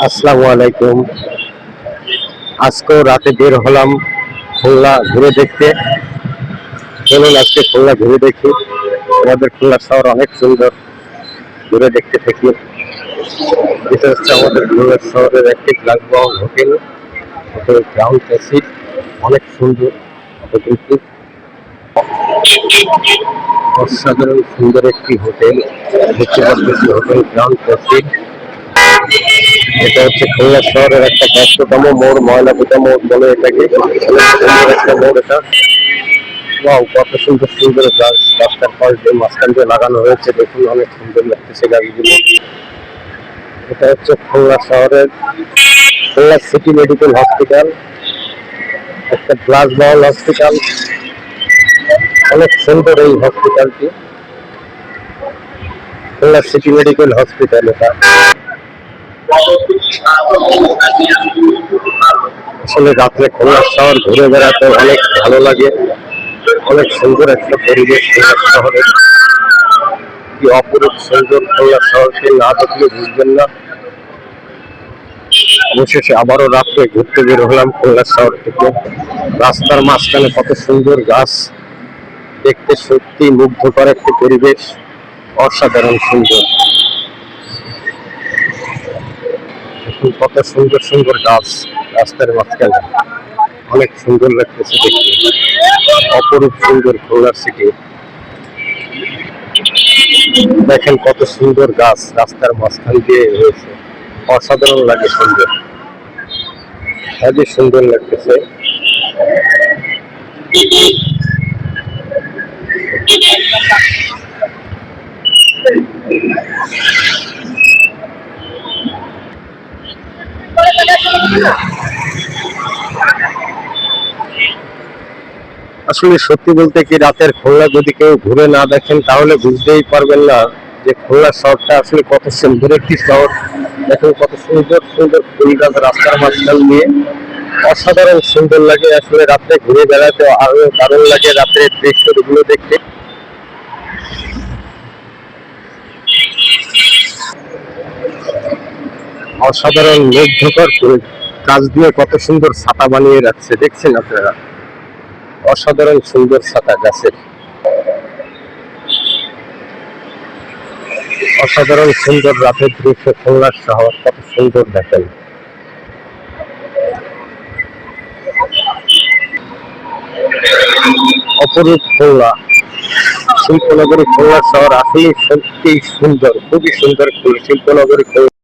আসসালামু আলাইকুম। আজকেও রাতে বের হলাম খুলনা ঘুরে দেখতে। চলুন আজকে খুলনা ঘুরে দেখি। আমাদের খুলনা শহর অনেক সুন্দর, ঘুরে দেখতে থাকি। এটা হচ্ছে আমাদের খুলনা শহরের একটি গ্লাসবাউল হোটেল, হোটেল গ্রাউন্ড এসি। অনেক সুন্দর হোটেলটি, অসাধারণ সুন্দর একটি হোটেল। দেখতে পাচ্ছি হোটেল গ্রাউন্ড এসি। এটা হচ্ছে খুলনা শহরের একটা ব্যস্ততম মোড়, ময়নাপিতা মোড় বলে এটাকে। সুন্দর একটা মোড় এটা। ওয়াও, কত সুন্দর সুন্দর গাছ রাস্তার পাশ দিয়ে মাঝখান দিয়ে লাগানো হয়েছে, দেখুন অনেক সুন্দর লাগতেছে গাছগুলো। এটা হচ্ছে খুলনা শহরের খুলনা সিটি মেডিকেল হসপিটাল, একটা গ্লাস বাউল হসপিটাল। অনেক সুন্দর এই হসপিটালটি, খুলনা সিটি মেডিকেল হসপিটাল। এটা আসলে রাত্রে খুলনা শহর ঘুরে বেড়াতে অনেক ভালো লাগে। অনেক সুন্দর একটা পরিবেশ খুলনা শহরে, কি অপরূপ সুন্দর খুলনা শহরকে না দেখলে বুঝবেন না। অবশেষে আবারও রাত্রে ঘুরতে বের হলাম খুলনা শহর থেকে। রাস্তার মাঝখানে কত সুন্দর গাছ, দেখতে সত্যি মুগ্ধকর একটি পরিবেশ, অসাধারণ সুন্দর। কত সুন্দর সুন্দর গাছ রাস্তার মাঝখানে, অনেক সুন্দর লাগতেছে দেখতে। অপরূপ সুন্দর খুলনা সিটি। দেখেন কত সুন্দর গাছ রাস্তার মাঝখান দিয়ে রয়েছে, অসাধারণ লাগে, সুন্দর, খুবই সুন্দর লাগতেছে। আসলে সত্যি বলতে কি, রাতের খুলনা যদি কেউ ঘুরে না দেখেন তাহলে বুঝতেই পারবেন না যে খুলনা শহরটা আসলে কত সুন্দর একটি শহর। দেখেন কত সুন্দর সুন্দর ফুল গাছ রাস্তার মাঝখান দিয়ে, অসাধারণ সুন্দর লাগে। আসলে রাত্রে ঘুরে বেড়াতে আরো দারুণ লাগে, রাত্রের দৃশ্যগুলো দেখতে। অসাধারণ মুগ্ধকর কাজ দিয়ে কত সুন্দর ছাতা বানিয়ে রাখছে, দেখছেন আপনারা? অসাধারণ সুন্দর ছাতা গাছের, অসাধারণ সুন্দর রাতের দৃশ্য। খুলনার শহর কত সুন্দর দেখেন। অপরূপ খুলনা শিল্পনগরী, খুলনার শহর আসলে সত্যি সুন্দর, খুবই সুন্দর শিল্পনগরী খুলনা।